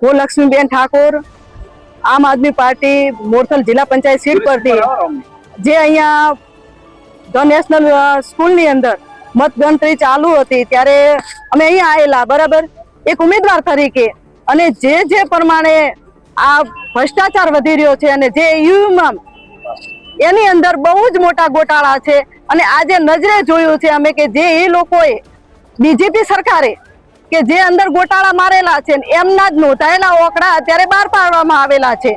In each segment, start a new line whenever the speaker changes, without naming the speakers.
હું લક્ષ્મીબેન ઠાકોર, આમ આદમી પાર્ટી મોરથલ જિલ્લા પંચાયત સીટ પરથી જે અહીંયા ધ નેશનલ સ્કૂલની અંદર મતગણતરી ચાલુ હતી ત્યારે અમે અહીંયા આવેલા, બરાબર, એક ઉમેદવાર તરીકે. અને જે પ્રમાણે આ ભ્રષ્ટાચાર વધી રહ્યો છે અને જે ઈવીએમ એની અંદર બહુ જ મોટા ગોટાળા છે. અને આજે નજરે જોયું છે અમે કે જે એ લોકોએ બીજેપી સરકારે કે જે અંદર ગોટાળા મારેલા છે એમના જ નોંધાયેલા ઓકડા અત્યારે બહાર પાડવામાં આવેલા છે.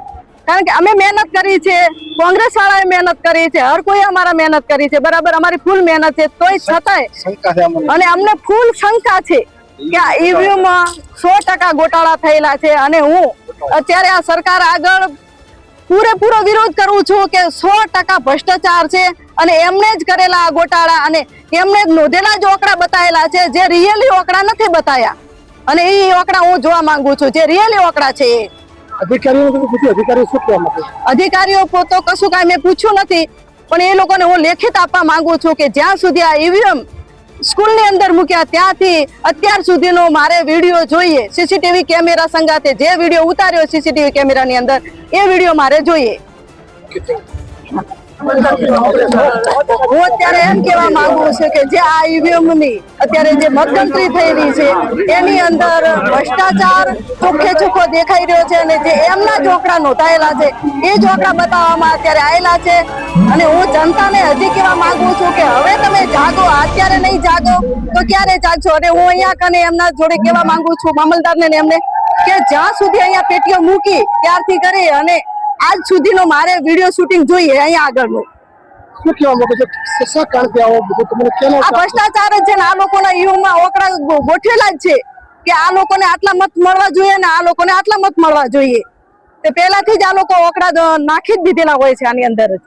કારણ કે અમે મહેનત કરી છે, કોંગ્રેસ વાળાએ મહેનત કરી છે, હર કોઈ અમારા મહેનત કરી છે, બરાબર, અમારી ફૂલ મહેનત છે, તોય છતાંય અને અમને ફૂલ શંકા છે કે આ ઈવીએમ 100% ગોટાળા થયેલા છે. અને હું અત્યારે આ સરકાર આગળ પૂરેપૂરો વિરોધ કરું છું કે 100% ભ્રષ્ટાચાર છે અને એમને જ કરેલા આ ગોટાળા અને એમને જ નોંધેલા જ ઓકડા બતાવેલા છે, જે રિયલી ઓકડા નથી બતાયા. અને એ ઓકડા હું જોવા માંગુ છું, જે રિયલી ઓકડા છે. અધિકારીઓ તો કશું કાંઈ મેં પૂછ્યું નથી, પણ એ લોકોને હું લેખિત આપવા માંગુ છું કે જ્યાં સુધી આ ઈવીએમ સ્કૂલની અંદર મૂક્યા ત્યાંથી અત્યાર સુધીનો મારે વિડીયો જોઈએ, સીસીટીવી કેમેરા સંગાતે જે વિડીયો ઉતાર્યો સીસીટીવી કેમેરાની અંદર એ વિડીયો મારે જોઈએ. હું અત્યારે એમ કહેવા માંગુ છું કે જે આ ઈવીએમની અત્યારે જે મતગણતરી થયેલી છે એની અંદર ભ્રષ્ટાચાર ચોખ્ખે ચોખ્ખો દેખાઈ રહ્યો છે અને જે એમના ચોકડા નોંધાયેલા છે એ ચોકડા બતાવવામાં અત્યારે આવેલા છે. અને હું જનતાને હજી કહેવા માંગુ છું કે હવે તમે જાગો, અત્યારે નહીં જાગો તો ક્યારે જાગશો? અને હું અહીંયા કને એમના જોડે કહેવા માંગુ છું મામલતદારને ને એમને કે જ્યાં સુધી અહીંયા પેટીઓ મૂકી ત્યારથી કરી અને આજ સુધીનો મારે વિડીયો શૂટિંગ જોઈએ અહીંયા આગળનું.
શું કહેવા માંગો છો? શા કારણથી આવો તમને કેનો
આ ભ્રષ્ટાચાર જ છે ને આ લોકોના ઈવીએમમાં ઓકડા ગોઠવેલા જ છે કે આ લોકોને આટલા મત મળવા જોઈએ ને આ લોકોને આટલા મત મળવા જોઈએ. તે પહેલાથી જ આ લોકો ઓકડા નાખી જ દીધેલા હોય છે આની અંદર જ.